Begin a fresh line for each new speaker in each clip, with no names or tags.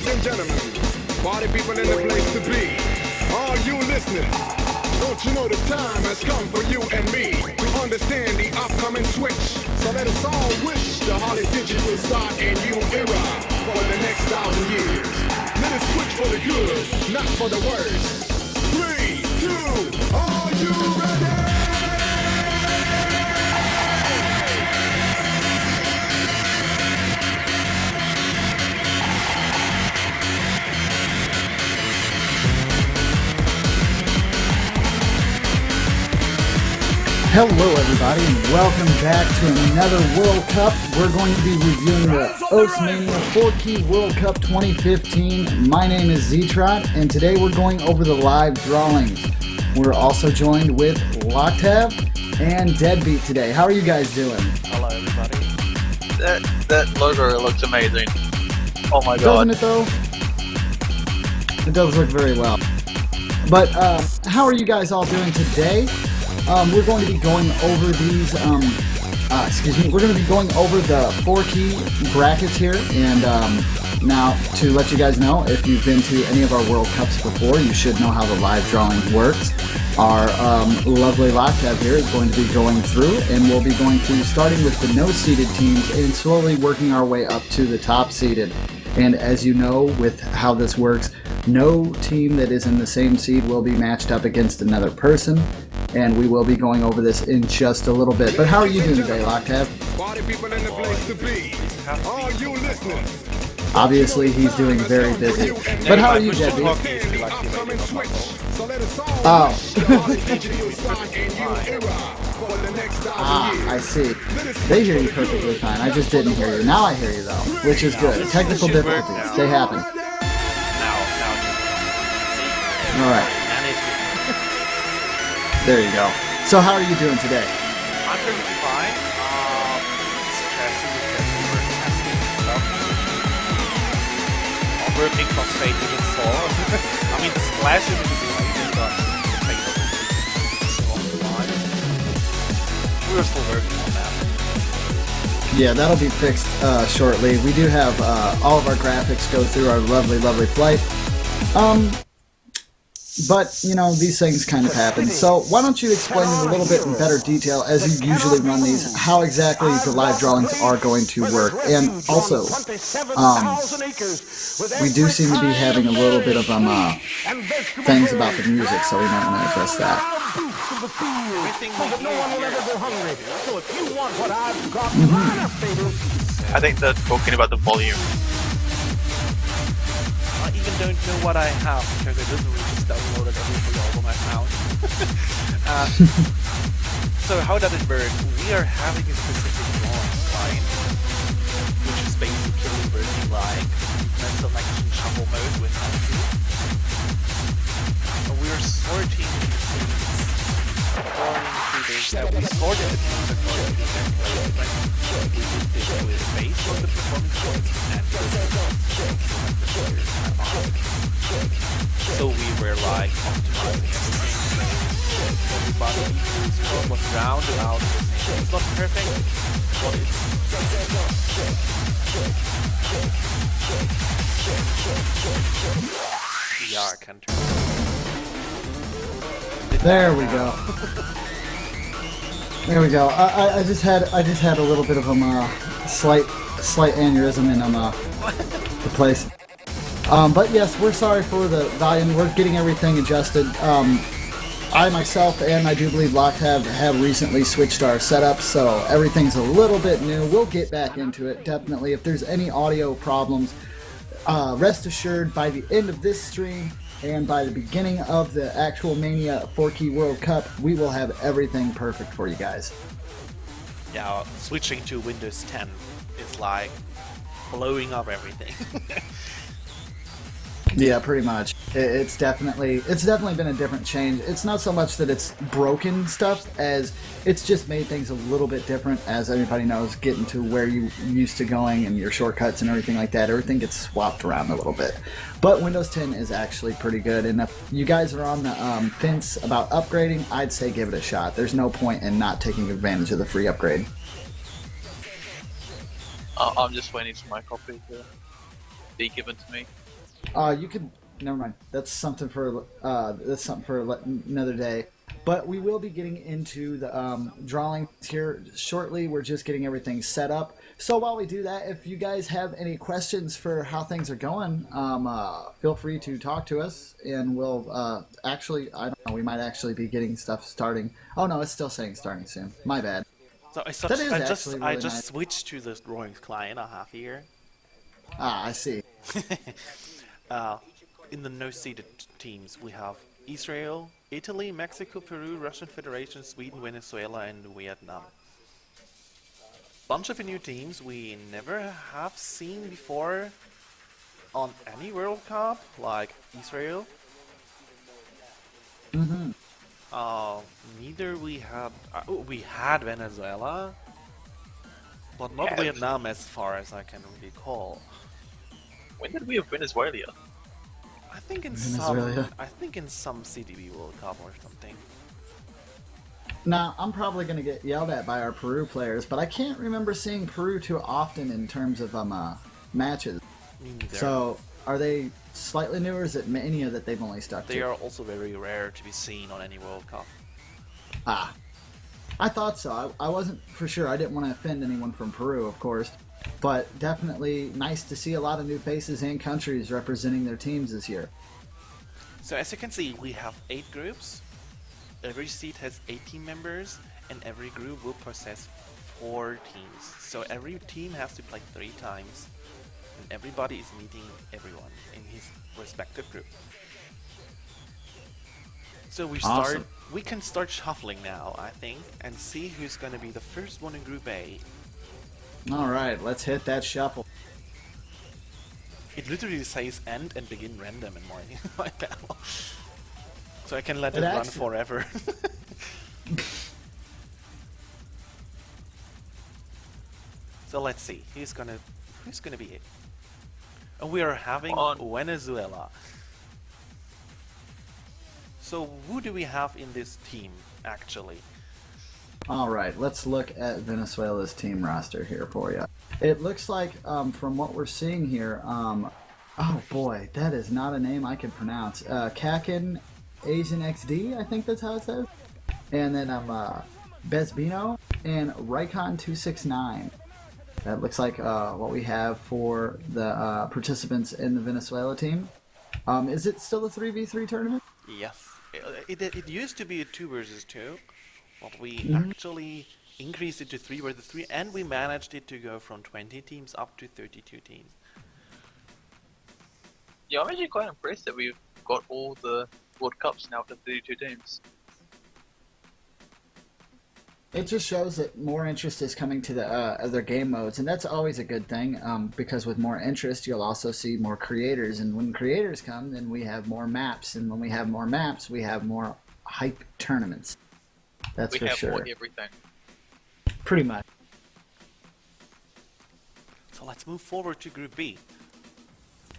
Ladies and gentlemen, party people in the place to be. All you listeners, don't you know the time has come for you and me to understand the upcoming switch? So let us all wish the Holly Digital start a new era for the next 1,000 years. Let us switch for the good, not for the worse. 3, 2, are you ready?
Hello everybody and welcome back to another World Cup. We're going to be reviewing the Mania 4-Key World Cup 2015. My name is Z-Trot and today we're going over the live drawings. We're also joined with Loctav and Deadbeat today. How are you guys doing?
Hello everybody. That logo looks amazing. Oh my god.
Doesn't it though? It does look very well. But how are you guys all doing today? We're going to be going over these, we're going to be going over the 4-key brackets here, and now to let you guys know, if you've been to any of our World Cups before, you should know how the live drawing works. Our lovely Loctav here is going to be going through, and we'll be going through starting with the no-seeded teams and slowly working our way up to the top-seeded. And as you know, with how this works, no team that is in the same seed will be matched up against another person. And we will be going over this in just a little bit. But how are you doing today, Loctav? Obviously, he's doing very busy. But how are you, Debbie? Oh. I see. They hear you perfectly fine. I just didn't hear you. Now I hear you, though, which is good. Technical difficulties. They happen. All right. There you go. So how are you doing today?
I'm doing fine. Stressing because we're testing stuff. We're being frustrated with Thor. I mean, the splash is amazing, but the payload is along the line. We're still working on that.
Yeah, that'll be fixed shortly. We do have all of our graphics go through our lovely flight. But, you know, these things kind of happen. So why don't you explain in a little bit in better detail, as you usually run these, how exactly the live drawings are going to work. And also, we do seem to be having a little bit of things about the music, so we might want to address that.
I think they're talking about the volume. I even don't know what I have because I didn't really just downloaded every album I found. So how does it work? We are having a specific drawing line, which is basically working like a selection shuffle mode with Mania. And we are sorting the things according to this. We sorted the teams according to their placement. We did this with based on the performance points and so we were like optimizing everything. Everybody was round about the same. It's not perfect, but it's VR country.
There we go. There we go. I just had a little bit of slight aneurysm in the place. But yes, we're sorry for the volume. We're getting everything adjusted. I myself, and I do believe Loctav, have recently switched our setup, so everything's a little bit new. We'll get back into it, definitely. If there's any audio problems, rest assured by the end of this stream and by the beginning of the actual Mania 4-Key World Cup, we will have everything perfect for you guys.
Yeah, switching to Windows 10 is like blowing up everything.
Yeah, pretty much. It's definitely been a different change. It's not so much that it's broken stuff as it's just made things a little bit different. As everybody knows, getting to where you used to going and your shortcuts and everything like that, everything gets swapped around a little bit. But Windows 10 is actually pretty good, and if you guys are on the fence about upgrading, I'd say give it a shot. There's no point in not taking advantage of the free upgrade.
I'm just waiting for my copy to be given to me.
You could. Never mind. That's something for another day. But we will be getting into the drawing here shortly. We're just getting everything set up. So while we do that, if you guys have any questions for how things are going, feel free to talk to us, and we'll actually, I don't know, we might actually be getting stuff starting. Oh no, it's still saying starting soon. My bad.
So
That is
I
actually really
just
nice.
switched to the drawings client I have here.
Ah, I see.
In the no-seeded teams, we have Israel, Italy, Mexico, Peru, Russian Federation, Sweden, Venezuela, and Vietnam. Bunch of new teams we never have seen before on any World Cup, like Israel.
Mm-hmm.
Neither we had Venezuela, but not Vietnam as far as I can recall.
When did we have Venezuela?
I think in
Venezuela.
some CDB World Cup or something.
Now, I'm probably going to get yelled at by our Peru players, but I can't remember seeing Peru too often in terms of matches.
Me neither.
So, are they slightly new, or is it Mania that they've only stuck
They
to?
are also very rare to be seen on any World Cup.
Ah. I thought so. I wasn't for sure. I didn't want to offend anyone from Peru, of course. But definitely nice to see a lot of new faces and countries representing their teams this year.
So as you can see, we have 8 groups. Every seed has 8 team members, and every group will possess 4 teams. So every team has to play 3 times, and everybody is meeting everyone in his respective group. So
Awesome.
we can start shuffling now, I think, and see who's going to be the first one in Group A.
All right, let's hit that shuffle.
It literally says end and begin random in my panel. So I can let
It
it run
actually-
forever. So let's see, who's gonna be it? And we are having Venezuela. So who do we have in this team, actually?
All right, let's look at Venezuela's team roster here for you. It looks like, from what we're seeing here, oh boy, that is not a name I can pronounce. Kakin Asian XD, I think that's how it says. And then Bezbino and Rycon269. That looks like what we have for the participants in the Venezuela team. Is it still a 3v3 tournament?
Yes. It used to be a 2 versus 2, but we
Mhm.
actually increased it to 3 versus 3, and we managed it to go from 20 teams up to 32 teams.
Yeah, I'm actually quite impressed that we've got all the World Cups now for 32 teams.
It just shows that more interest is coming to the other game modes, and that's always a good thing, because with more interest, you'll also see more creators, and when creators come, then we have more maps, and when we have more maps, we have more hype tournaments. That's
We
for
have
sure.
more everything.
Pretty much.
So let's move forward to Group B.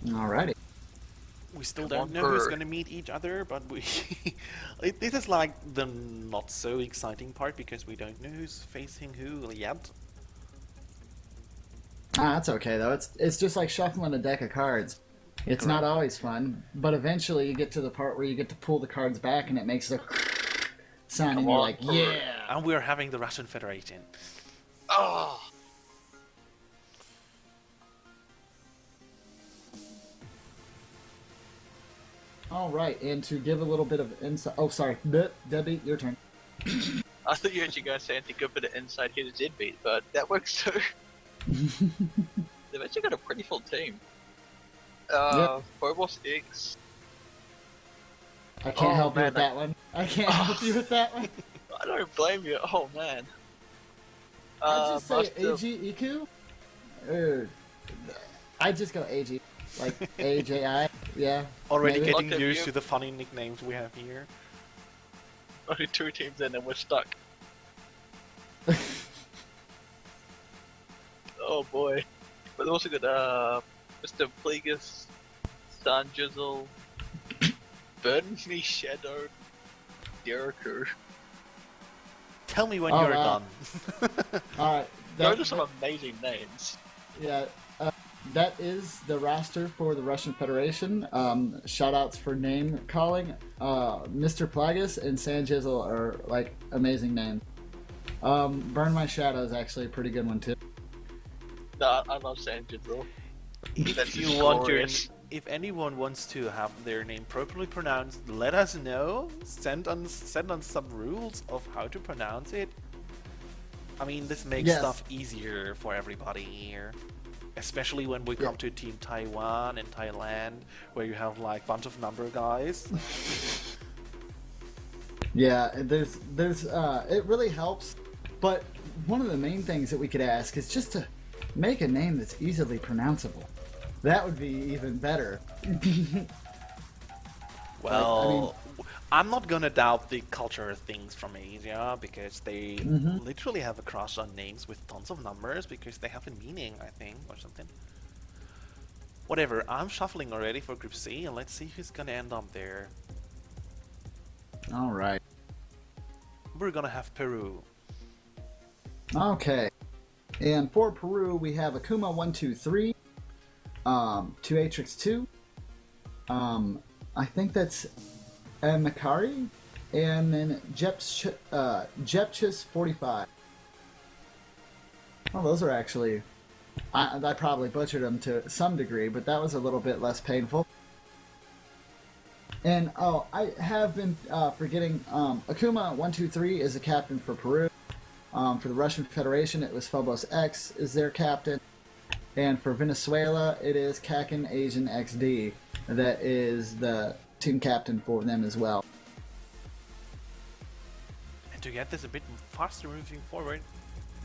Alrighty.
We still
Come
don't
on,
know who's
Bert.
going to meet each other, but we this is like the not so exciting part because we don't know who's facing who yet.
That's okay though. It's just like shuffling a deck of cards. It's not always fun, but eventually you get to the part where you get to pull the cards back and it makes a sound, and
Come
you're
on,
like,
Bert.
yeah.
And we're having the Russian Federation.
Oh!
All right, and to give a little bit of insight. Oh, sorry, Debbie, your turn.
I thought you were actually going to say anything good for the inside here to Z beat, but that works too. They've actually got a pretty full team. Phobos X.
I can't
Oh,
help you
man,
with that one. I can't help you with that one.
I don't blame you. Oh man.
I just say
Master-
AG Iku. I just go AG, like AJI. Yeah.
Already
maybe.
getting
Okay,
used
you-
to the funny nicknames we have here.
Only 2 teams in and we're stuck. Oh boy. But also got Mr. Plagueis, Sun Jizzle, Burn Me Shadow, Jericho.
Tell me when
Oh,
you're
wow.
done.
All right.
Those are some amazing names.
Yeah. that is the roster for the Russian Federation. Shout outs for name calling. Mr. Plagas and Sanjizzle are like amazing names. Burn My Shadow is actually a pretty good one too.
No, I love Sanjit though.
If
That's
you want your,
glorious.
if anyone wants to have their name properly pronounced, let us know. Send on some rules of how to pronounce it. I mean, this makes
Yes.
stuff easier for everybody here. Especially when we come to Team Taiwan and Thailand, where you have like a bunch of number guys.
Yeah, there's it really helps. But one of the main things that we could ask is just to make a name that's easily pronounceable. That would be even better.
Well, I'm not gonna doubt the culture things from Asia because they literally have a crush on names with tons of numbers because they have a meaning, I think, or something. Whatever, I'm shuffling already for Group C and let's see who's gonna end up there.
All right.
We're gonna have Peru.
Okay. And for Peru, we have Akuma 123, 2Atrix 2. I think that's Makari, and then Jepchis 45. Well, those are actually. I probably butchered them to some degree, but that was a little bit less painful. And oh, I have been forgetting. Akuma 123 is a captain for Peru. For the Russian Federation, it was Phobos X is their captain. And for Venezuela, it is Kakin Asian XD that is the team captain for them as well.
And to get this a bit faster moving forward,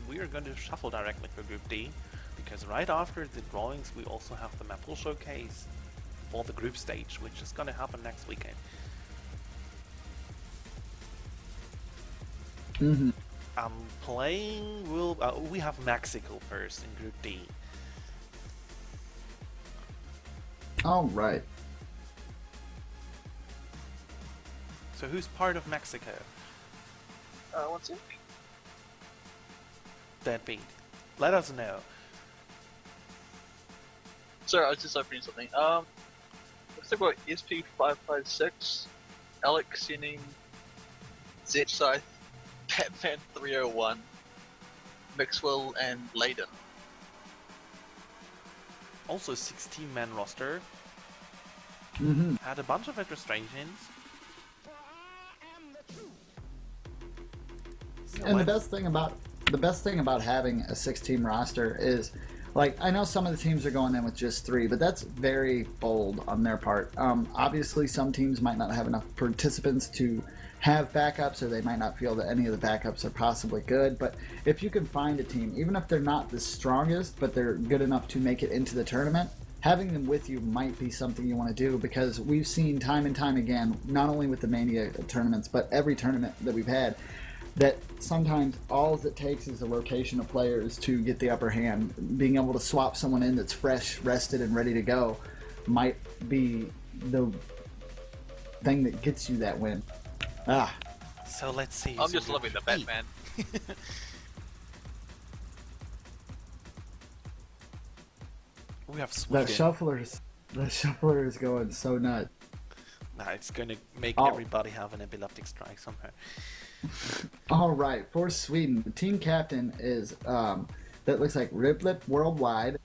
we are going to shuffle directly for Group D, because right after the drawings we also have the Maple Showcase for the group stage, which is going to happen next weekend. We have Mexico first in Group D.
All right.
So who's part of Mexico?
What's it?
Deadbeat. Let us know.
Sorry, I was just opening something. Let's talk about SP556, Alex Sinning, Zetscythe, Batman 301, Mixwell, and Layden.
Also 16-man roster. Had a bunch of registrations. So
And the best thing about having a 6-team roster is, like, I know some of the teams are going in with just 3, but that's very bold on their part. Obviously, some teams might not have enough participants to have backups, or they might not feel that any of the backups are possibly good. But if you can find a team, even if they're not the strongest, but they're good enough to make it into the tournament, having them with you might be something you want to do, because we've seen time and time again, not only with the Mania tournaments, but every tournament that we've had, that sometimes all it takes is a rotation of players to get the upper hand. Being able to swap someone in that's fresh, rested, and ready to go might be the thing that gets you that win.
So let's see.
I'm
who's
just
in
loving the
Group E.
Batman.
We have Sweden.
The shuffler is going so nuts.
Nah, it's gonna make
Oh.
everybody have an epileptic strike somehow.
All right, for Sweden, the team captain is that looks like Riblip Worldwide.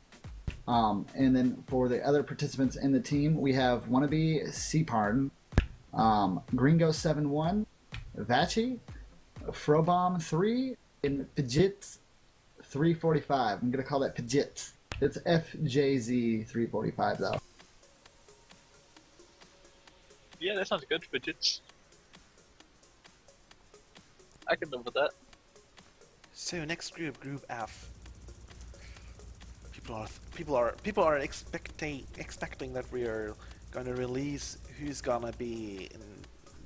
And then for the other participants in the team, we have Wannabe Seaparn, Gringo 71, Vachi, Frobomb 3, and Pidgeot 345. I'm gonna call that Pidgeot. It's FJZ 345 though.
Yeah, that sounds good, Fidgets. I can live with that.
So next group, Group F. People are expecting that we are gonna release who's gonna be in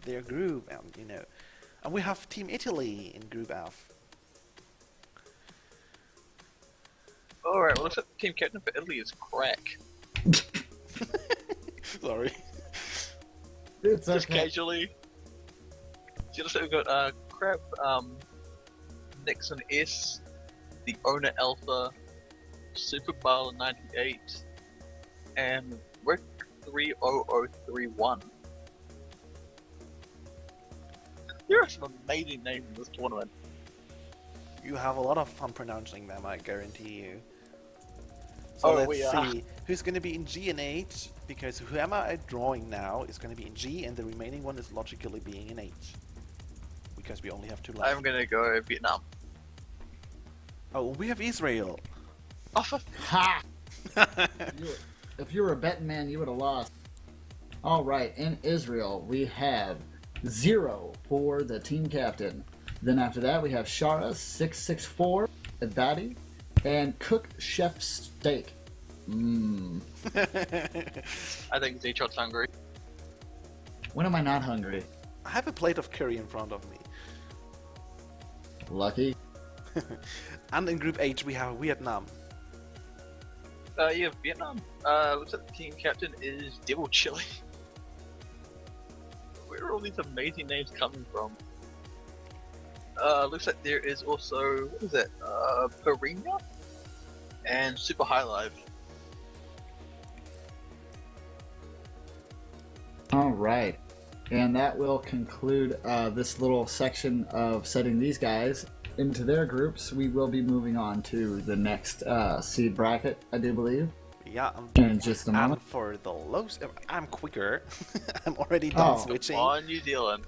their group, and we have Team Italy in Group F.
Alright, well, looks like the team captain for Italy is Crack.
Sorry.
It's
Just
okay.
casually. So looks like we've got Crap, Nixon S, the Owner Alpha, Super Bowl 98, and Rick 30031. There are some amazing names in this tournament.
You have a lot of fun pronouncing them, I guarantee you. So let's see who's going to be in G and H, because whoever I'm drawing now is going to be in G, and the remaining one is logically being in H. Because we only have 2 left.
I'm gonna go Vietnam.
Oh, we have Israel.
Oh, for
Ha! If you were a betting man, you would have lost. All right, in Israel, we have 0 for the team captain. Then after that, we have Shara 664, Abadi, and Cook Chef Steak. Mmm.
I think Z-Shot's hungry.
When am I not hungry?
I have a plate of curry in front of me.
Lucky.
And in Group H, we have Vietnam.
Yeah, Vietnam. Looks like the team captain is Devil Chili. Where are all these amazing names coming from? Looks like there is also, what is that? Perina and Super High Life.
All right. And that will conclude this little section of setting these guys into their groups. We will be moving on to the next seed bracket, I do believe.
Yeah,
In just a moment.
and for the lows, I'm quicker. I'm already done switching.
On New Zealand.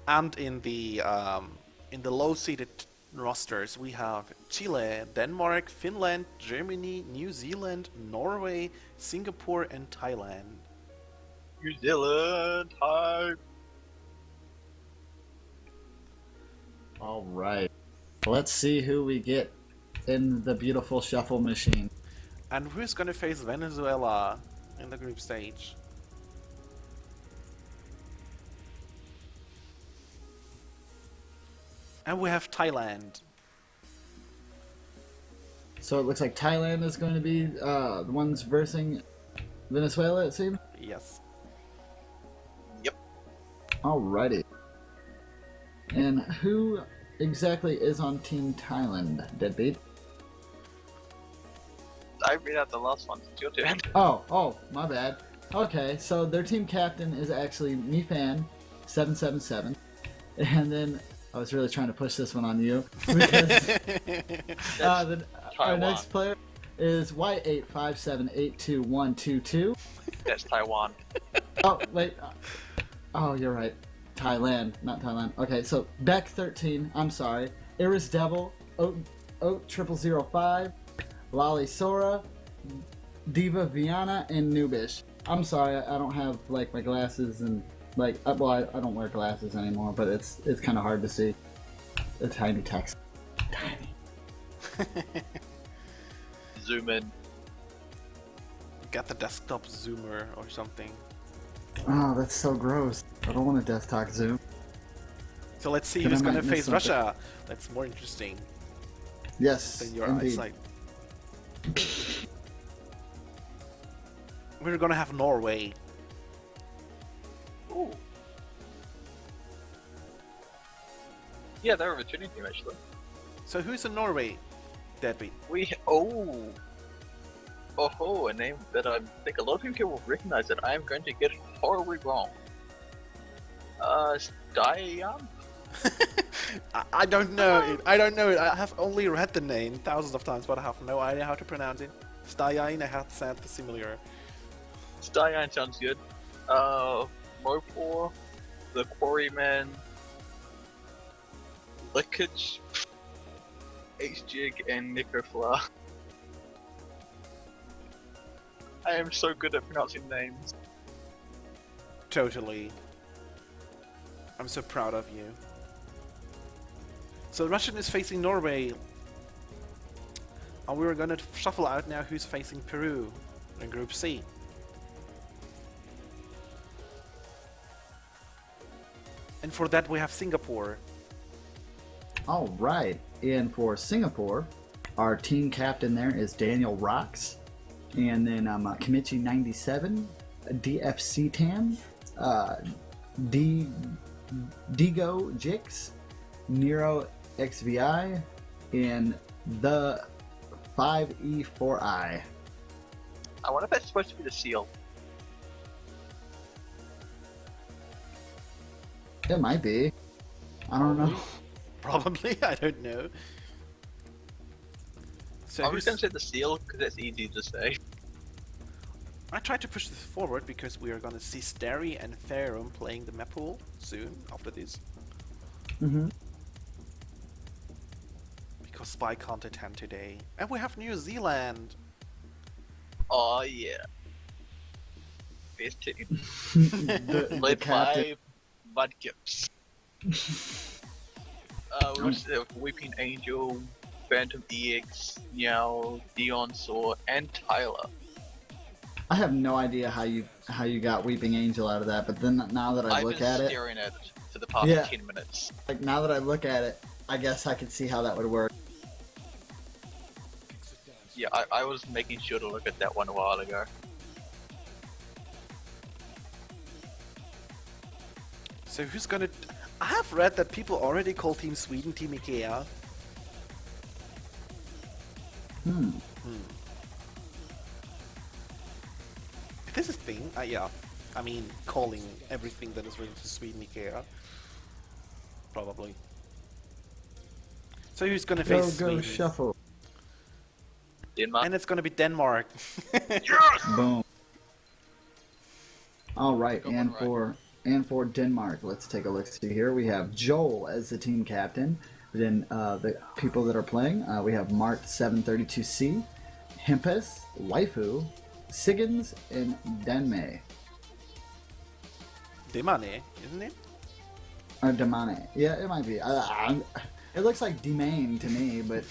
And in the low-seeded rosters, we have Chile, Denmark, Finland, Germany, New Zealand, Norway, Singapore, and Thailand.
New Zealand, hi.
All right. Let's see who we get in the beautiful shuffle machine.
And who's gonna face Venezuela in the group stage? And we have Thailand.
So it looks like Thailand is going to be the ones versing Venezuela, it seems?
Yes.
Yep.
Alrighty. And who exactly is on Team Thailand, Deadbeat?
I read out the last one. It's your turn.
Oh, my bad. Okay, so their team captain is actually Mifan777. And then I was really trying to push this one on you because our next player is Y857822122.
That's Taiwan.
Oh, wait. Oh, you're right. Thailand, not Thailand. Okay, so Beck13, I'm sorry. Iris Devil, Oat0005, Lolly Sora, Diva Viana, and Noobish. I'm sorry, I don't have like my glasses and like, well, I don't wear glasses anymore, but it's kind of hard to see. The tiny text. Tiny.
Zoom in.
Get the desktop zoomer or something.
Oh, that's so gross. I don't want a desktop zoom.
So let's see
Then
who's
I might
gonna
miss
face
something.
Russia. That's more interesting
Yes,
than your
indeed.
eyesight. We're gonna have Norway.
Ooh. Yeah, they're a returning team actually.
So who's in Norway, Deadbeat?
A name that I think a lot of people will recognize that I am going to get horribly wrong. Styan?
I don't know it. I don't know it. I have only read the name thousands of times, but I have no idea how to pronounce it. Styan, I had said the similar.
Styan sounds good. Mopor, the Quarryman, Lickage, H-Jig, and Nicofla. I am so good at pronouncing names.
Totally. I'm so proud of you. So Russian is facing Norway. And we're gonna shuffle out now who's facing Peru in Group C. And for that we have Singapore.
All right, and for Singapore, our team captain there is Daniel Rocks, and then Kamichi97, DFC Tam, Digo Jix, Nero XVI, and the 5E4I.
I wonder if that's supposed to be the seal.
It might be. I don't know.
Probably, I don't know. So
I'm just gonna say the seal because that's easy to say.
I tried to push this forward because we are gonna see Starry and Farum playing the map pool soon after this.
Mm-hmm.
Because Spy can't attend today. And we have New Zealand!
Oh yeah. Best team.
the
Led
captain.
by Mudkips. Which Weeping Angel, Phantom EX, Meow, Dion Saw, and Tyler.
I have no idea how you got Weeping Angel out of that, but then now that I
I've
look
been
at it,
staring at it for the past
Yeah.
10 minutes.
like now that I look at it, I guess I could see how that would work.
Yeah, I was making sure to look at that one a while ago.
So who's gonna... I have read that people already call Team Sweden Team IKEA. This is a thing, yeah. I mean, calling everything that is related to Sweden IKEA. Probably. So who's gonna
Go
face
go
Sweden?
shuffle.
Denmark.
And it's gonna be Denmark.
Boom. All right,
Going
and
right.
for Denmark, let's take a look. See here, we have Joel as the team captain. Then the people that are playing, we have Mart 732C, Hempes, Waifu, Siggins, and Denmei.
Demane, isn't it?
Or Damane. Yeah, it might be. It looks like Demane to me, but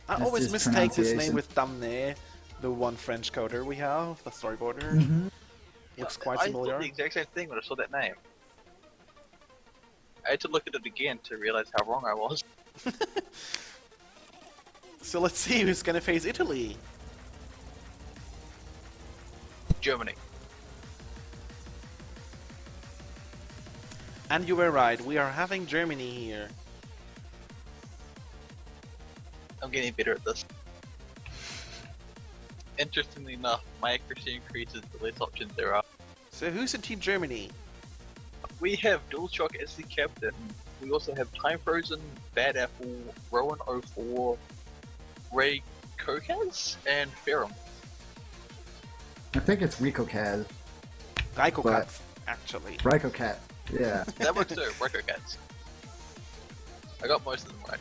I
That's
always
just
mistake his name
pronunciation.
with Damne, the one French coder we have, the storyboarder.
Mm-hmm.
Looks quite
I
similar.
thought the exact same thing when I saw that name. I had to look at it again to realize how wrong I was.
So let's see who's gonna face Italy.
Germany.
And you were right, we are having Germany here.
I'm getting better at this. Interestingly enough, my accuracy increases the less options there are.
So who's in Team Germany?
We have DualShock as the captain. We also have Time Frozen, Bad Apple, Rowan 04, Ray Kokaz, and Ferrum.
I think it's Rico Kaz.
Raiko
But-
Katz, actually.
Rico Cat. Yeah.
That works too, Ray Kokaz. I got most of them right.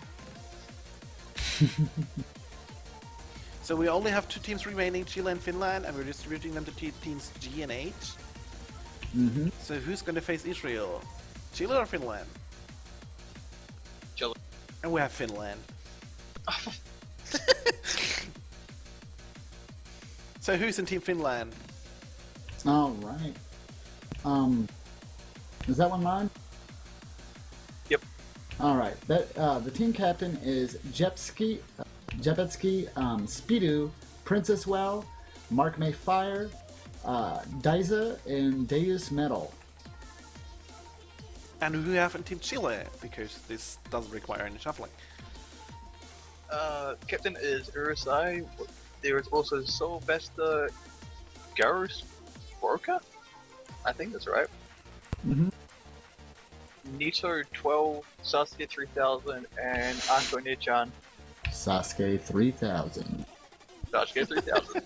So we only have two teams remaining, Chile and Finland, and we're distributing them to teams G and H.
Mm-hmm.
So who's gonna face Israel? Chile or Finland?
Chile.
And we have Finland. So who's in Team Finland?
All right. Is that one mine?
Yep.
All right. That the team captain is Jepsky, Speedu, Princess Well, Mark May Fire, Diza, and Deus Metal.
And who we have in Team Chile? Because this doesn't require any shuffling.
Captain is Urusai. There is also Sylvester Garus Broker. I think that's right.
Mm-hmm.
Nito 12, Sasuke 3000, and Akone-chan.
Sasuke 3000.
Sasuke 3000.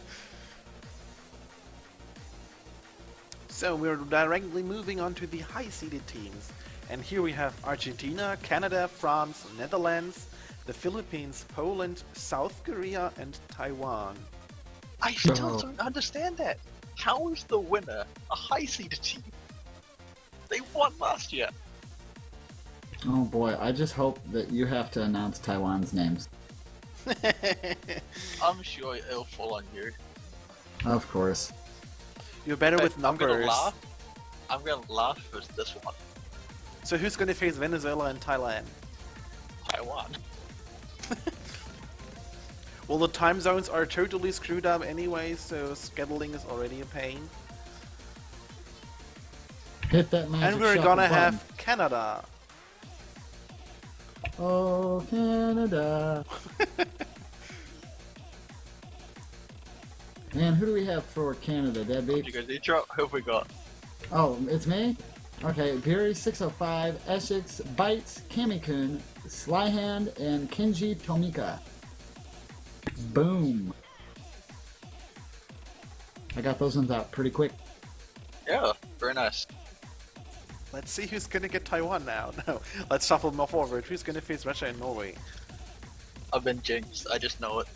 So we're directly moving on to the high-seeded teams. And here we have Argentina, Canada, France, Netherlands, the Philippines, Poland, South Korea, and Taiwan.
I still
Oh.
don't understand that. How is the winner a high seeded team? They won last year.
Oh boy, I just hope that you have to announce Taiwan's names.
I'm sure it'll fall on you.
Of course.
You're better with
I'm gonna
numbers.
laugh. I'm gonna laugh for this one.
So who's going to face Venezuela and Thailand?
Taiwan.
Well, the time zones are totally screwed up anyway, so scheduling is already a pain.
Hit that magic
And we're
shuffle
gonna
button.
have Canada.
Oh, Canada. Man, who do we have for Canada? Deadbeat?
You guys each up? Who have we got?
Oh, it's me? Okay, Beery 605, Essex, Bites, Kamikun, Slyhand, and Kenji Tomika. Boom. I got those ones out pretty quick.
Yeah, very nice.
Let's see who's gonna get Taiwan now. No, let's shuffle more forward. Who's gonna face Russia and Norway?
I've been jinxed, I just know it.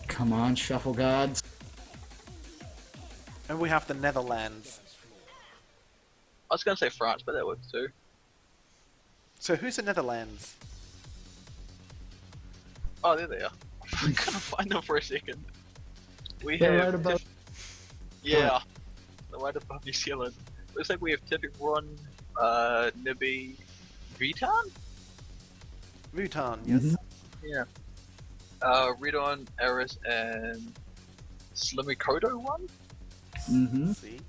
Come on, Shuffle Gods.
And we have the Netherlands.
I was gonna say France, but that works too.
So who's the Netherlands?
Oh, there they are. I couldn't find them for a second. We
They're
have...
right above.
Yeah, they're right above New Zealand. Looks like we have Tipping Nibby, Vitan?
Bhutan, yes.
Mhm.
Yeah. Redon, Eris, and Slimikoto one?
Mm-hmm.
See?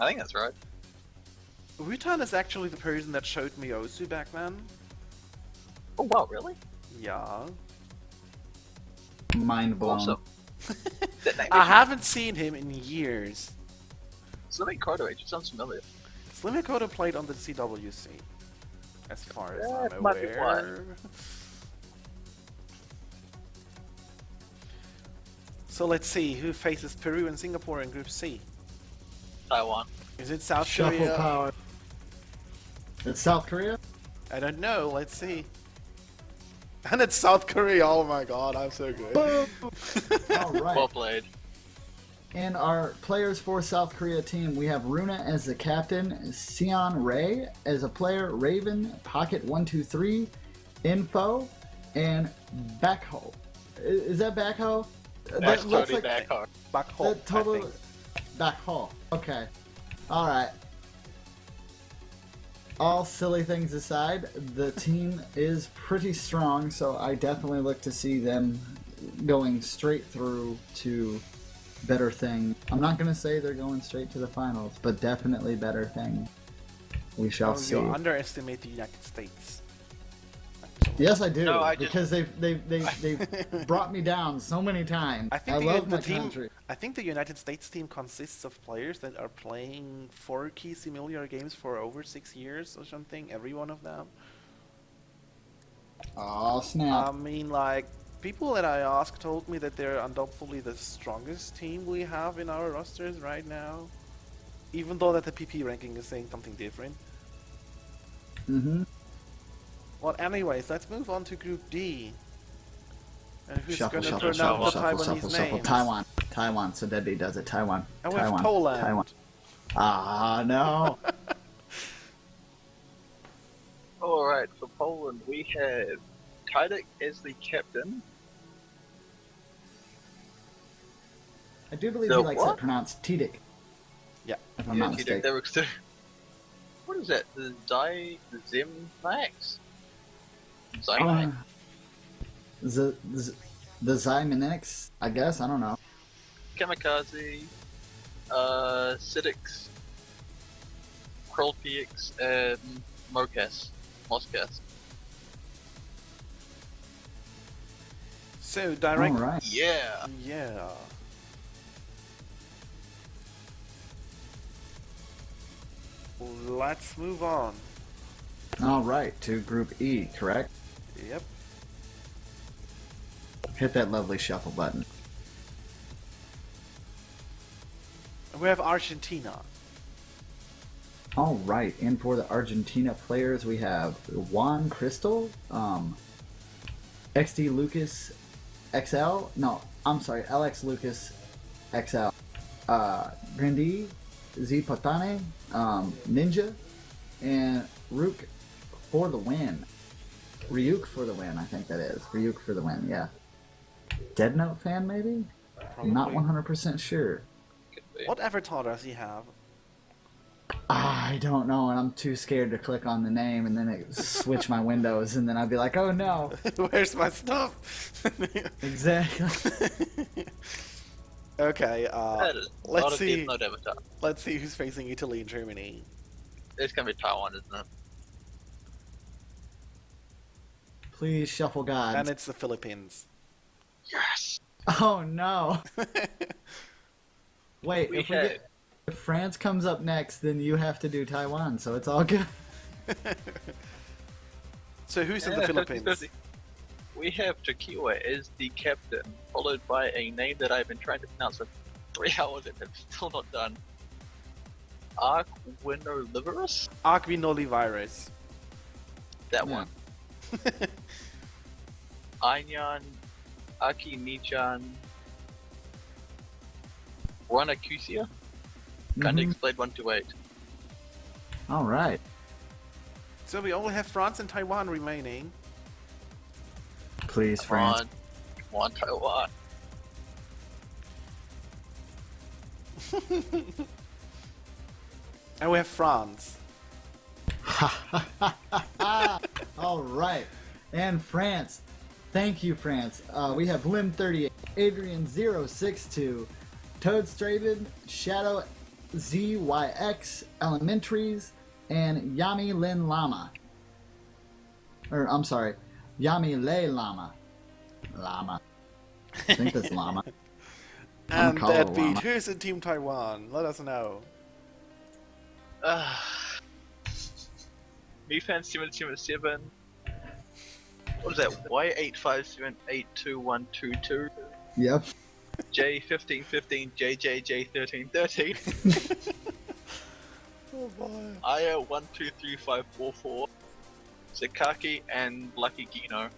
I think that's right.
Bhutan is actually the person that showed me Osu back then.
Oh wow, really?
Yeah.
Mind blown.
Awesome. That name
I haven't seen him in years.
Slimikoto, it just sounds familiar.
Slimikoto played on the CWC. As far as
That
I'm
might be
aware. So let's see who faces Peru and Singapore in Group C.
Taiwan.
Is it South
Shuffle
Korea?
power. It's South Korea?
I don't know. Let's see. And it's South Korea. Oh my god, I'm so good.
Boom! Alright.
Well played.
And our players for South Korea team, we have Runa as the captain, Sion Ray as a player, Raven, Pocket 123, Info, and Backhoe. Is that Backhoe?
That's totally back hard.
Back home.
That total Backhoe. Okay. Alright. All silly things aside, the team is pretty strong, so I definitely look to see them going straight through to better thing. I'm not going to say they're going straight to the finals, but definitely better thing. We shall see.
You underestimate the United States.
Yes, I do,
No, I just-
because they've brought me down so many times.
I think
love
the
my
team.
country.
I think the United States team consists of players that are playing 4 key simulator games for over 6 years or something. Every one of them.
Oh snap!
I mean, like people that I asked told me that they're undoubtedly the strongest team we have in our rosters right now. Even though that the PP ranking is saying something different.
Mm-hmm.
Well, anyways, let's move on to Group D. And who's
Shuffle,
gonna
shuffle,
pronounce
shuffle,
the
shuffle,
Taiwanese
shuffle, shuffle.
names?
Taiwan, Taiwan. So Deadbeat does it. Taiwan,
And we have
Taiwan,
Poland.
Taiwan. Ah no!
Alright, for Poland we have Tydek as the captain.
I do believe
The
he likes
what?
it pronounced Tidik.
Yeah.
If I'm
Yeah,
not
Tydek,
mistaken.
that works too. What is that? The Zim Max? Zymax?
The Zymanix, I guess. I don't know.
Kamikaze, Sidix, Krolpx, and Moscas.
So direct.
All right.
Yeah!
Yeah. Let's move on.
All right. To Group E, correct?
Yep.
Hit that lovely shuffle button.
We have Argentina.
All right. And for the Argentina players, we have Juan Crystal, XD Lucas XL. No, I'm sorry, LX Lucas XL. Grandi, Z Patane, Ninja, and Rook for the win. Ryuk for the win, I think that is. Ryuk for the win, yeah. Dead Note fan, maybe?
Probably.
Not 100% sure.
Could be.
What avatar does he have?
I don't know, and I'm too scared to click on the name and then it switch my windows, and then I'd be like, oh no.
Where's my stuff?
Exactly.
Okay,
That is not
let's
a
see.
Death Note avatar.
Let's see who's facing Italy and Germany.
It's gonna be Taiwan, isn't it?
Please, shuffle gods.
And it's the Philippines.
Yes.
Oh no. Wait,
We
if
had-
if France comes up next, then you have to do Taiwan, so it's all good.
So who's in the
Yeah,
Philippines?
50-50. We have Tequila as the captain, followed by a name that I've been trying to pronounce for 3 hours and have still not done. Arquinoliverus?
Arquinolivirus.
That
Yeah.
one. Ainyan, Akinichan, Ranacusia? Kind of
Mhm.
explained 1 to 8.
All right.
So we only have France and Taiwan remaining.
Please, France.
Come on, Taiwan.
And we have France.
All right. And France. Thank you, France. We have Lim38, Adrian062, Toad Straven, Shadow ZYX, Elementaries, and Yami Lin Lama. Or, I'm sorry, Yami Le Lama. Lama. I think that's Lama. I'm
And
gonna call her
that beat,
Llama.
who's in Team Taiwan? Let us know.
MeFan777. What is that? Y85782122.
Yep.
J1515, JJJ1313.
Oh boy.
Aya123544. Sakaki and Lucky Gino.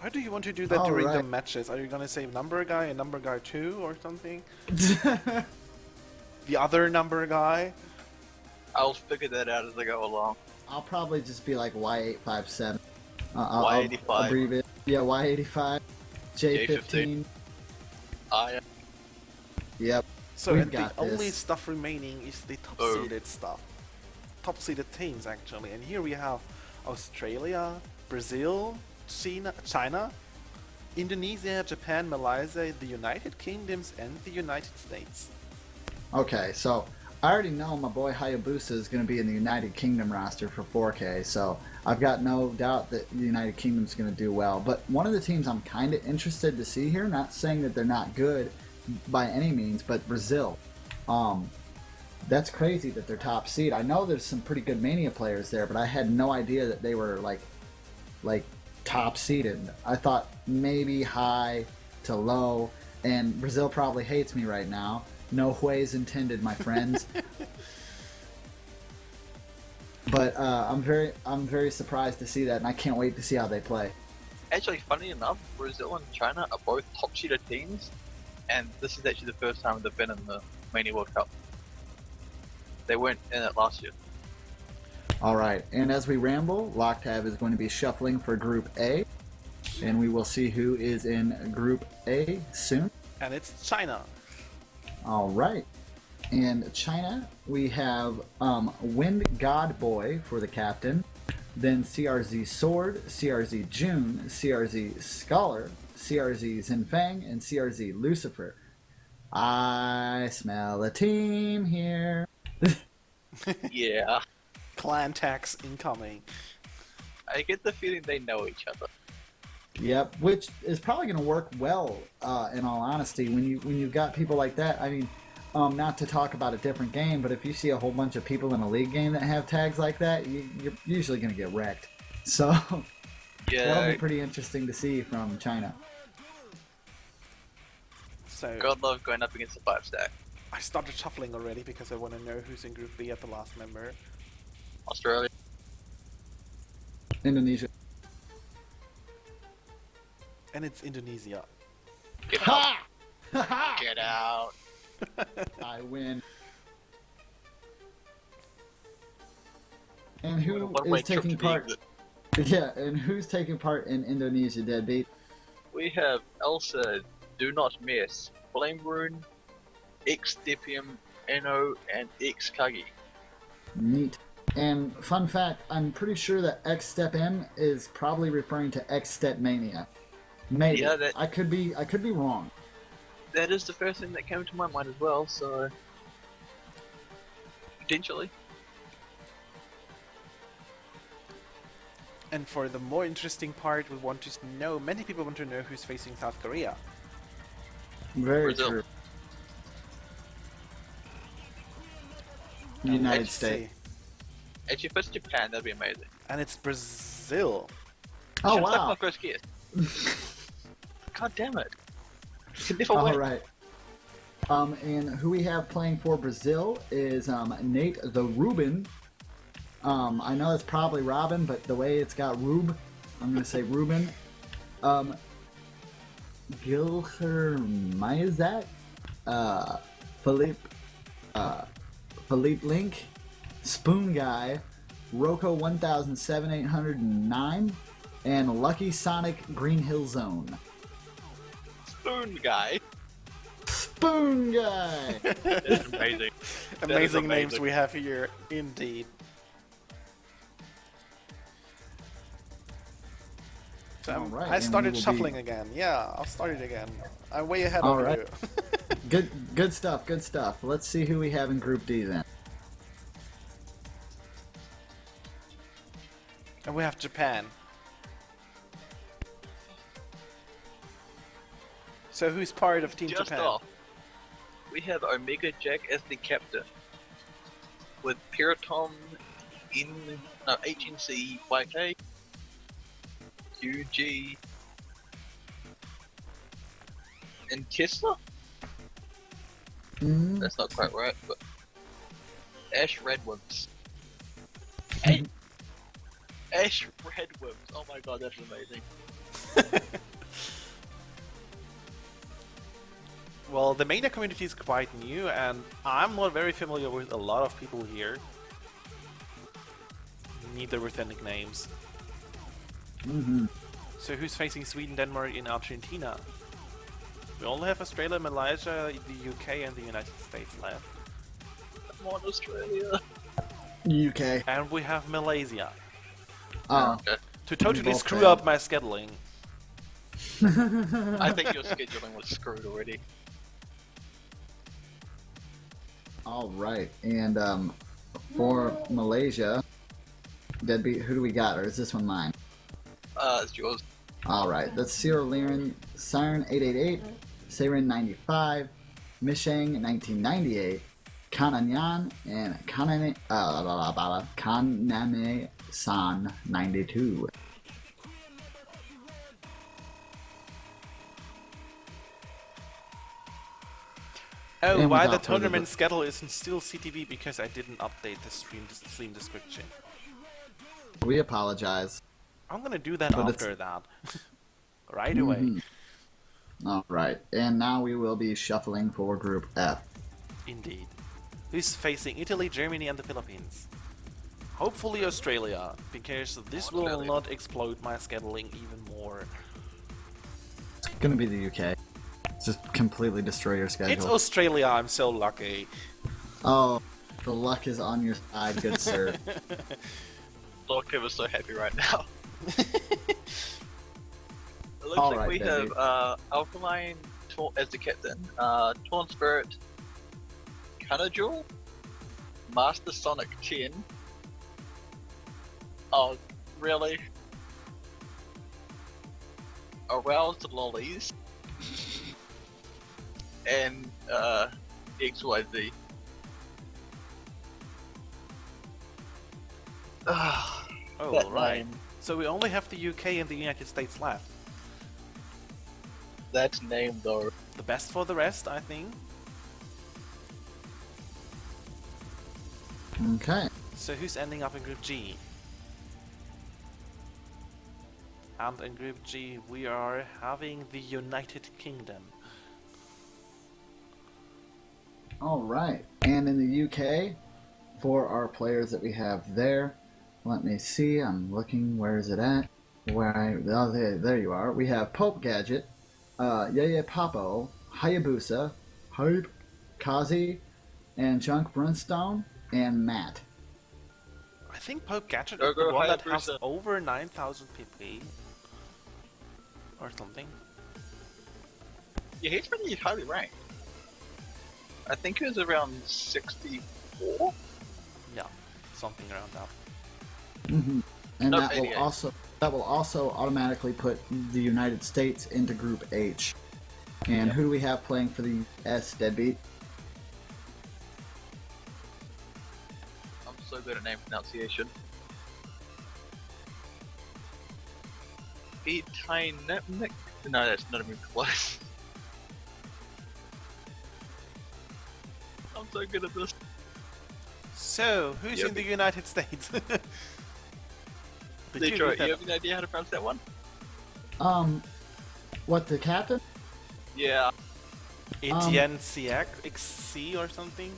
How do you want to do that during the
Alright.
matches? Are you gonna say number guy and number guy 2 or something? The other number guy?
I'll figure that out as I go along.
I'll probably just be like Y857.
Y85.
I'll abbreviate. Yeah, Y85. J15.
Aya.
Yep.
So
We've
and the
got
only
this.
stuff remaining is the top
Oh.
seeded stuff. Top seeded teams actually. And here we have Australia, Brazil, China, Indonesia, Japan, Malaysia, the United Kingdoms, and the United States.
Okay, so I already know my boy Hayabusa is going to be in the United Kingdom roster for 4K, so I've got no doubt that the United Kingdom's going to do well. But one of the teams I'm kind of interested to see here, not saying that they're not good by any means, but Brazil. That's crazy that they're top seed. I know there's some pretty good Mania players there, but I had no idea that they were like top seeded. I thought maybe high to low, and Brazil probably hates me right now. No ways intended, my friends. But I'm very surprised to see that, and I can't wait to see how they play.
Actually, funny enough, Brazil and China are both top seeded teams, and this is actually the first time they've been in the Mania World Cup. They weren't in it last year.
All right, and as we ramble, Locktab is going to be shuffling for Group A, and we will see who is in Group A soon.
And it's China.
All right, and China, we have Wind God Boy for the captain, then CRZ Sword, CRZ June, CRZ Scholar, CRZ Zinfang, and CRZ Lucifer. I smell a team here.
Yeah,
Clan tax incoming.
I get the feeling they know each other.
Yep, which is probably going to work well. In all honesty, when you've got people like that, I mean, not to talk about a different game, but if you see a whole bunch of people in a league game that have tags like that, you're usually going to get wrecked. So that'll
Yeah,
be pretty interesting to see from China.
So
God love going up against the 5-stack.
I started shuffling already because I want to know who's in Group B at the last member.
Australia.
Indonesia.
And it's Indonesia.
Get out.
Ha! Ha!
Get out.
I win. And who
One-way
is
trip
taking
to the
part?
exit.
Yeah, and who's taking part in Indonesia, Deadbeat?
We have Elsa, Do Not Mess, Flame Rune, X Depium, Eno, and X Kagi.
Neat. And fun fact, I'm pretty sure that X Step M is probably referring to X Step Mania. Maybe.
Yeah, that-
I could be wrong.
That is the first thing that came to my mind as well, so potentially.
And for the more interesting part, we want to know, many people want to know who's facing South Korea.
Very
Brazil.
true.
And
United
let's
States.
see.
Actually, if it's Japan, that'd be amazing.
And it's Brazil.
Oh,
Should've stuck
wow.
my first guess. God damn it. Could never
All
win.
right. And who we have playing for Brazil is Nate the Ruben. I know it's probably Robin, but the way it's got Rube, I'm going to say Ruben. Gilher Myzak, Philippe Link, Spoon Guy, Roko 1007-809, and Lucky Sonic Green Hill Zone.
Spoon guy.
Spoon Guy!
That's amazing. That is
Amazing names
amazing.
we have here, indeed. So
All right,
I
and we
started
will
shuffling
be-
again. Yeah, I'll start it again. I'm way ahead
All
of
right.
you.
Good stuff, good stuff. Let's see who we have in Group D then.
And we have Japan. So who's part of Team
Just
Japan?
off. We have Omega Jack as the captain. With Piratom HNC YK, UG, and Tesla?
Mm,
That's not quite right, but Ash Redwoods. Ash Redwoods. Oh my god, that's amazing.
Well, the Mania community is quite new, and I'm not very familiar with a lot of people here. Neither with their nicknames.
mhm.
So who's facing Sweden, Denmark, and Argentina? We only have Australia, Malaysia, the UK, and the United States left.
Come on, Australia.
UK.
And we have Malaysia.
Oh,
Okay.
To totally
both
screw
failed.
up my scheduling.
I think your scheduling was screwed already.
all right. And for Malaysia, Deadbeat, who do we got? Or is this one mine?
It's yours.
All right. That's Sierra Liren, Siren 888, Siren 95, Mishang 1998, Kananyan, and Kaname San 92.
Oh,
And
why
without
the
further
tournament schedule isn't still CTV? Because I didn't update the stream description.
We apologize.
I'm gonna do that
But
after that. Right away.
Mhm. All right. And now we will be shuffling for Group F.
Indeed. Who's facing Italy, Germany, and the Philippines? Hopefully Australia, because this will
Australia.
not explode my scheduling even more.
It's going to be the UK. Just completely destroy your schedule.
It's Australia, I'm so lucky.
Oh, the luck is on your side, good sir.
Lord was so happy right now. It looks
All
like
right,
we
Debbie.
have Alkaline as the captain, Torn Spirit, Kanajul, Master Sonic 10. Oh, really? Aroused Lollies. And XYZ.
Oh,
That
right.
name.
So we only have the UK and the United States left.
That name though.
The best for the rest, I think.
Okay.
So who's ending up in Group G? And in Group G, we are having the United Kingdom.
All right. And in the UK, for our players that we have there, let me see. I'm looking. Where is it at? Oh, there you are. We have Pope Gadget, Yeye Papo, Hayabusa, Hype, Kazi, and Junk Brunstone, and Matt.
I think Pope Gadget
Go,
is the
go,
one that has
Hayabusa.
over 9,000 PP. Or something.
Yeah, he's pretty highly ranked. I think he was around 64.
Yeah, something around that.
Mm-hmm. and
Nope,
that will
88.
also automatically put the United States into Group H. And who do we have playing for the S, Deadbeat?
I'm so good at name pronunciation. Etinetnik? No, that's not even close. I'm so good at this.
So, who's
Yep.
in the United States? Did
Detroit,
read that?
you have any idea how to pronounce that one?
What, the captain?
Yeah.
Etienne XC or something?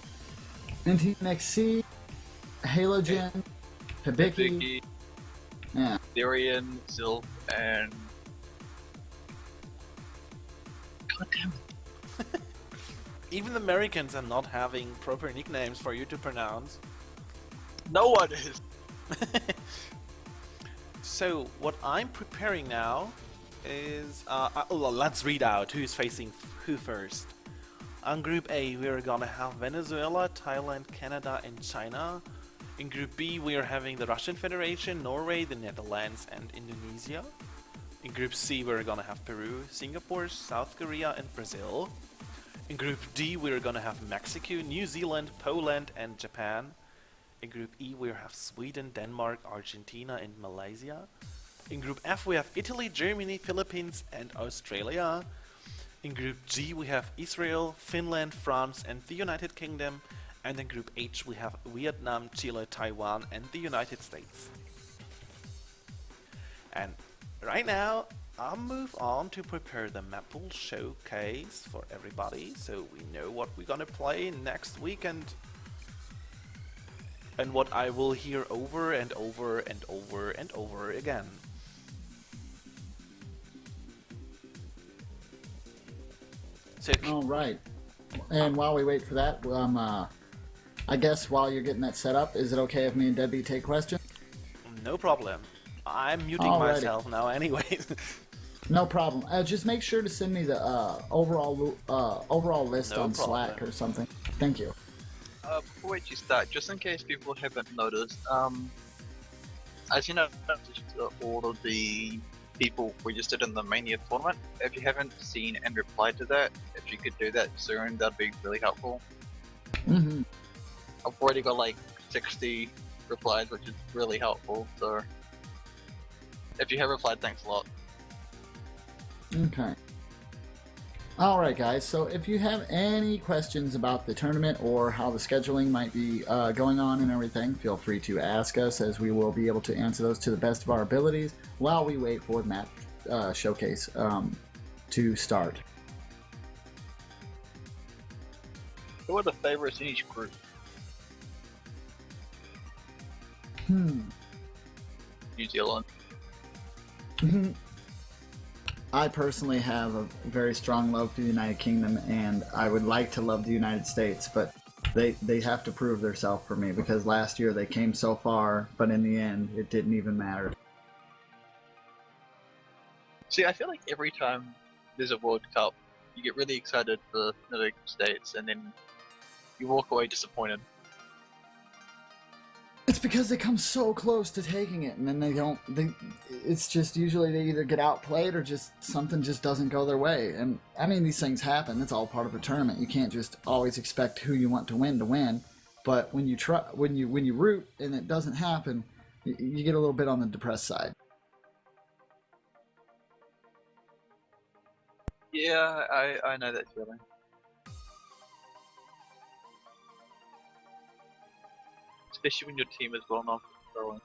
NTNXC, Halogen, Hibiki.
Vicky,
Yeah.
Darian, Sylph, and... God damn it.
Even the Americans are not having proper nicknames for you to pronounce.
No one is.
So, what I'm preparing now is... let's read out who's facing who first. On Group A, we're gonna have Venezuela, Thailand, Canada, and China. In Group B, we are having the Russian Federation, Norway, the Netherlands, and Indonesia. In Group C, we're gonna have Peru, Singapore, South Korea, and Brazil. In Group D, we're gonna have Mexico, New Zealand, Poland, and Japan. In Group E, we have Sweden, Denmark, Argentina, and Malaysia. In Group F, we have Italy, Germany, Philippines, and Australia. In Group G, we have Israel, Finland, France, and the United Kingdom. And in Group H, we have Vietnam, Chile, Taiwan, and the United States. And right now, I'll move on to prepare the map pool showcase for everybody, so we know what we're gonna play next weekend. And what I will hear over and over and over and over again. So,
All right. And while we wait for that, I guess while you're getting that set up, is it okay if me and Debbie take questions?
no problem. I'm muting
Alrighty.
myself now anyway.
No problem. Just make sure to send me the overall list
No
on
problem.
Slack or something. Thank you.
Before we start, just in case people haven't noticed, as you know, all of the people registered in the Mania tournament, if you haven't seen and replied to that, if you could do that soon, that'd be really helpful.
Mm-hmm.
I've already got like 60 replies, which is really helpful, so if you have replied, thanks a lot.
Okay. All right, guys. So if you have any questions about the tournament or how the scheduling might be going on and everything, feel free to ask us, as we will be able to answer those to the best of our abilities while we wait for the map showcase to start.
Who are the favorites in each group?
Hmm.
New Zealand.
I personally have a very strong love for the United Kingdom, and I would like to love the United States, but they have to prove themselves for me, because last year they came so far, but in the end it didn't even matter.
See, I feel like every time there's a World Cup, you get really excited for the United States, and then you walk away disappointed.
It's because they come so close to taking it, and then they don't. It's just usually they either get outplayed or just something just doesn't go their way. And I mean, these things happen. It's all part of a tournament. You can't just always expect who you want to win. But when you try, when you root and it doesn't happen, you get a little bit on the depressed side.
Yeah, I know that feeling. Especially when your team is well known for throwing.